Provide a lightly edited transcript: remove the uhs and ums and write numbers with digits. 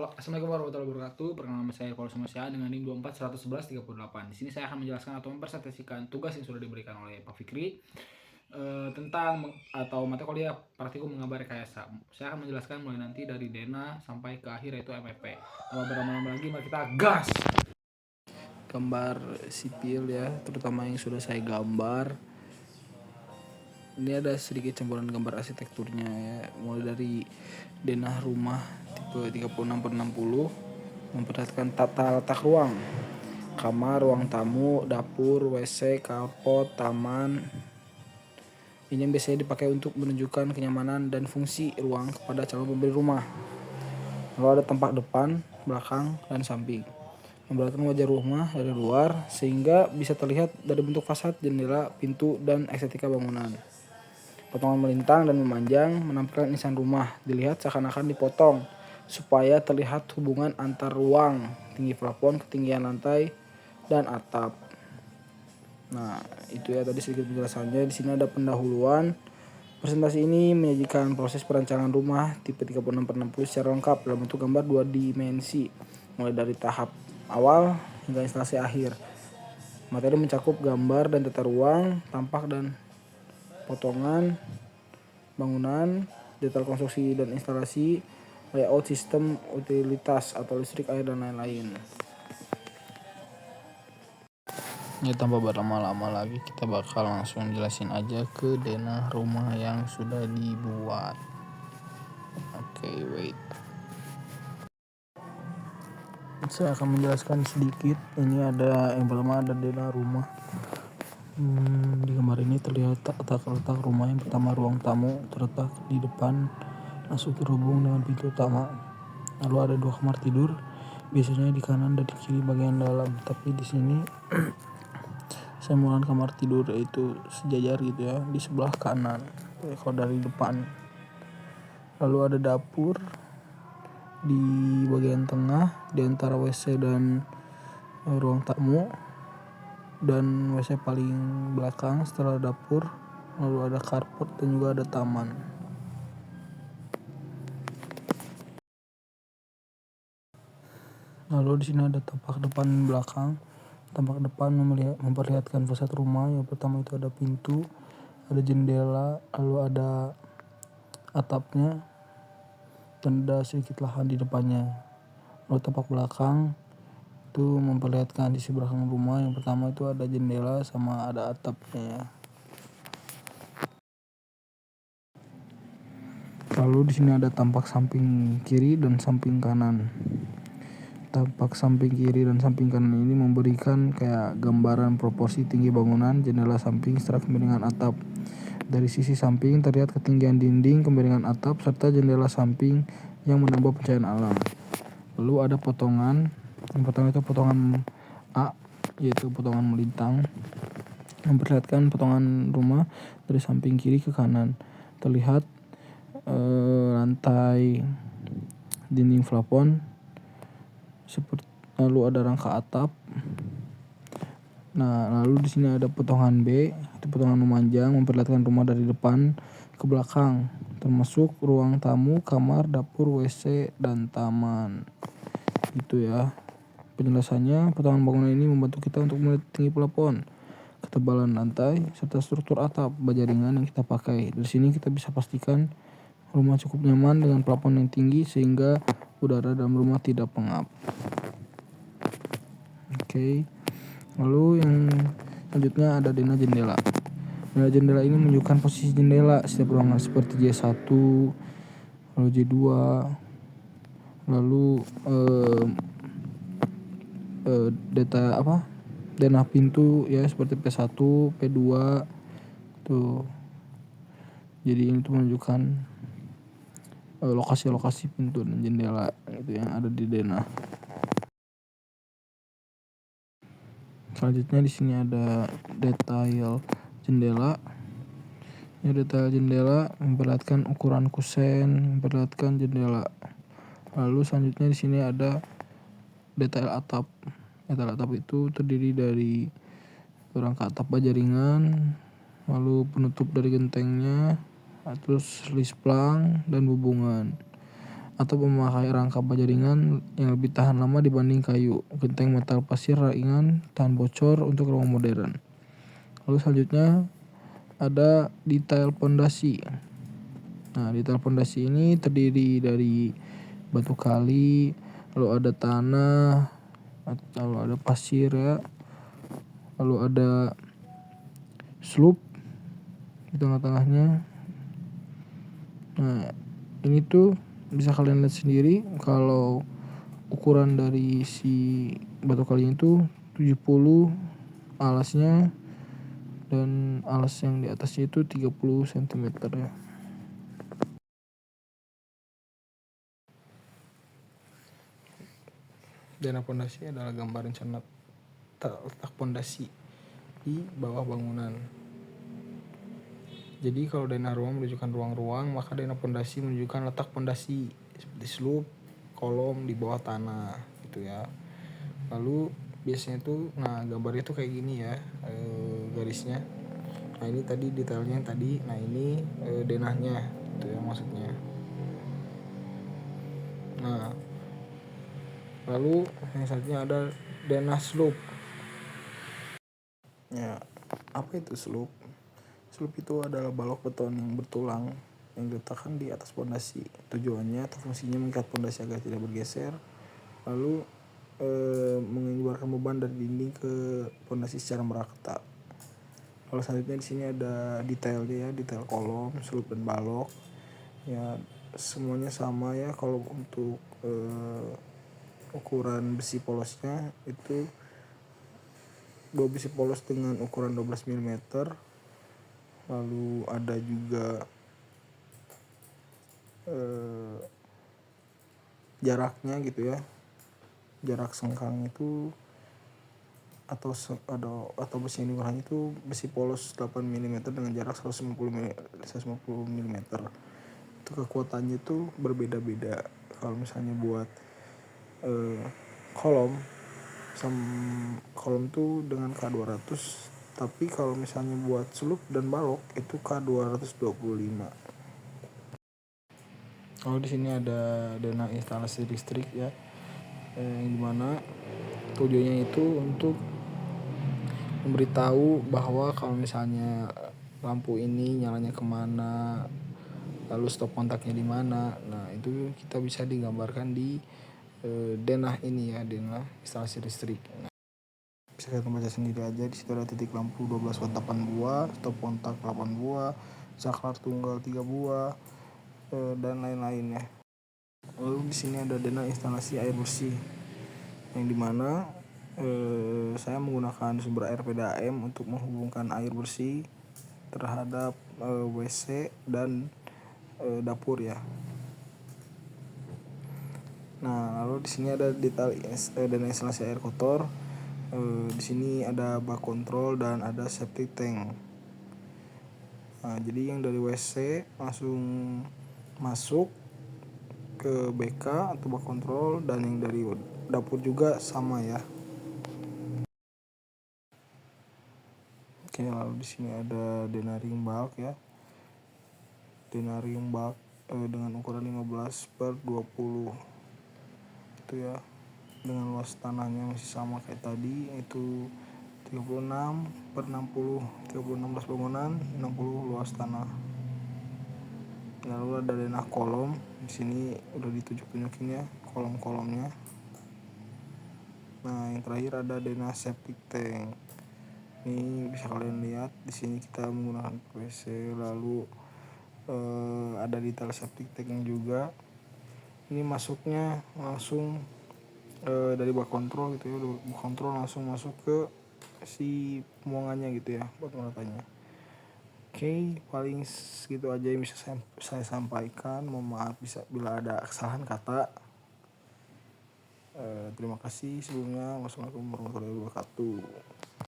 Halo, assalamualaikum warahmatullahi wabarakatuh. Perkenalkan saya Paulus Manusia dengan NIM 2411138. Di sini saya akan menjelaskan atau mempresentasikan tugas yang sudah diberikan oleh Pak Fikri tentang atau mata kuliah praktikum menggambar rekayasa. Saya akan menjelaskan mulai nanti dari Dena sampai ke akhir yaitu MEP. Tanpa berlama-lama lagi, mari kita gas. Gambar sipil ya, terutama yang sudah saya gambar. Ini ada sedikit campuran gambar arsitekturnya ya, mulai dari denah rumah tipe 36/60, memperhatikan tata letak ruang, kamar, ruang tamu, dapur, WC, carport, taman. Ini yang biasanya dipakai untuk menunjukkan kenyamanan dan fungsi ruang kepada calon pembeli rumah. Lalu ada tampak depan, belakang, dan samping, memperhatikan wajah rumah dari luar sehingga bisa terlihat dari bentuk fasad, jendela, pintu, dan estetika bangunan. Potongan melintang dan memanjang menampilkan insan rumah, dilihat seakan-akan dipotong supaya terlihat hubungan antar ruang, tinggi plafon, ketinggian lantai, dan atap. Nah, itu ya tadi sedikit penjelasannya. Di sini ada pendahuluan. Presentasi ini menyajikan proses perancangan rumah tipe 36/60 secara lengkap dalam bentuk gambar 2 dimensi, mulai dari tahap awal hingga instalasi akhir. Materi mencakup gambar dan tata ruang, tampak dan potongan bangunan, detail konstruksi dan instalasi, layout sistem utilitas atau listrik, air, dan lain-lain. Ya, tanpa berlama-lama lagi kita bakal langsung jelasin aja ke denah rumah yang sudah dibuat. Oke, wait. Saya akan menjelaskan sedikit. Ini ada yang pertama ada denah rumah. Di gambar ini terlihat tata letak rumah. Yang pertama, ruang tamu terletak di depan, langsung terhubung dengan pintu utama. Lalu ada 2 kamar tidur, biasanya di kanan dan di kiri bagian dalam. Tapi di sini saya menggunakan kamar tidur yaitu sejajar gitu ya, di sebelah kanan kalau dari depan. Lalu ada dapur di bagian tengah di antara WC dan ruang tamu, dan WC paling belakang setelah dapur. Lalu ada carport dan juga ada taman. Lalu di sini ada tampak depan dan belakang. Tampak depan memperlihatkan fasad rumah. Yang pertama itu ada pintu, ada jendela, lalu ada atapnya, dan ada sedikit lahan di depannya. Lalu tampak belakang itu memperlihatkan sisi belakang rumah. Yang pertama itu ada jendela sama ada atapnya. Lalu di sini ada tampak samping kiri dan samping kanan. Tampak samping kiri dan samping kanan ini memberikan kayak gambaran proporsi tinggi bangunan, jendela samping serta kemiringan atap. Dari sisi samping terlihat ketinggian dinding, kemiringan atap, serta jendela samping yang menambah pencahayaan alam. Lalu ada potongan. Yang pertama itu potongan A, yaitu potongan melintang, memperlihatkan potongan rumah dari samping kiri ke kanan. Terlihat lantai, dinding plafon, lalu ada rangka atap. Nah, lalu di sini ada potongan B, itu potongan memanjang, memperlihatkan rumah dari depan ke belakang, termasuk ruang tamu, kamar, dapur, WC, dan taman. Itu ya penjelasannya. Potongan bangunan ini membantu kita untuk melihat tinggi plafon, ketebalan lantai, serta struktur atap baja ringan yang kita pakai. Dari sini kita bisa pastikan rumah cukup nyaman dengan plafon yang tinggi sehingga udara dalam rumah tidak pengap. Oke. Lalu yang selanjutnya ada denah jendela. Denah jendela ini menunjukkan posisi jendela setiap ruangan seperti J1, lalu J2, lalu data denah pintu ya seperti P1, P2 tuh. Jadi ini tuh menunjukkan lokasi-lokasi pintu dan jendela gitu yang ada di denah. Selanjutnya di sini ada detail jendela. Ini detail jendela memperlihatkan ukuran kusen, memperlihatkan jendela. Lalu selanjutnya di sini ada detail atap. Detail atap itu terdiri dari rangka atap baja ringan, lalu penutup dari gentengnya, terus lisplang dan hubungan. atau memakai rangka baja ringan yang lebih tahan lama dibanding kayu. Genteng metal pasir ringan, tahan bocor untuk rumah modern. Lalu selanjutnya ada detail pondasi. Nah, detail pondasi ini terdiri dari batu kali, lalu ada tanah, lalu ada pasir ya, lalu ada slope di tengah-tengahnya. Nah, ini tuh bisa kalian lihat sendiri kalau ukuran dari si batu kali itu 70 alasnya, dan alas yang di atasnya itu 30 cm ya. Dana pondasi adalah gambar rencana letak pondasi di bawah bangunan. Jadi kalau dana ruang menunjukkan ruang-ruang, maka dana pondasi menunjukkan letak pondasi seperti slope, kolom di bawah tanah gitu ya. Lalu biasanya tuh, nah gambarnya tuh kayak gini ya, garisnya. Nah ini tadi detailnya yang tadi, nah ini denahnya itu ya maksudnya. Nah lalu yang selanjutnya ada denah slope. Ya, apa itu slope? Slope itu adalah balok beton yang bertulang yang diletakkan di atas pondasi. Tujuannya atau fungsinya mengikat pondasi agar tidak bergeser, lalu mengeluarkan beban dari dinding ke pondasi secara merata. Lalu selanjutnya di sini ada detailnya ya, detail kolom, slope dan balok. Ya semuanya sama ya. Kalau untuk ukuran besi polosnya itu 2 besi polos dengan ukuran 12 mm. Lalu ada juga jaraknya gitu ya, jarak sengkang itu atau besi yang digunakan itu besi polos 8 mm dengan jarak 150 mm. Itu kekuatannya itu berbeda-beda. Kalau misalnya buat kolom tuh dengan K200, tapi kalau misalnya buat slope dan balok itu K225. Lalu di sini ada dana instalasi listrik ya, yang dimana tujuannya itu untuk memberitahu bahwa kalau misalnya lampu ini nyalanya kemana, lalu stop kontaknya di mana. Nah itu kita bisa digambarkan di denah ini ya, denah instalasi listrik. Nah, bisa kita baca sendiri aja. Di situ ada titik lampu 12 watt 8 buah, stop kontak 8 buah, saklar tunggal 3 buah, dan lain-lainnya. Lalu di sini ada dana instalasi air bersih, yang dimana saya menggunakan sumber air PDAM untuk menghubungkan air bersih terhadap WC dan dapur ya. Nah lalu di sini ada detail dana instalasi air kotor. Di sini ada bak kontrol dan ada septic tank. Nah, jadi yang dari WC langsung masuk ke BK atau bak kontrol, dan yang dari dapur juga sama ya. Oke, lalu di sini ada denaring bulk ya. Denaring bulk dengan ukuran 15/20 itu ya, dengan luas tanahnya masih sama kayak tadi, itu 36/60, 36 bangunan, 60 luas tanah. Lalu ada denah kolom. Di sini udah ditunjukin ya kolom-kolomnya. Nah, yang terakhir ada denah septic tank. Ini bisa kalian lihat di sini kita menggunakan PVC. Lalu ada detail septic tank juga. Ini masuknya langsung dari bak kontrol gitu ya, bak kontrol langsung masuk ke si pembuangannya gitu ya, buat meratanya. Oke, paling segitu aja yang bisa saya sampaikan. Mohon maaf bila ada kesalahan kata. Terima kasih sebelumnya. Wassalamualaikum warahmatullahi wabarakatuh.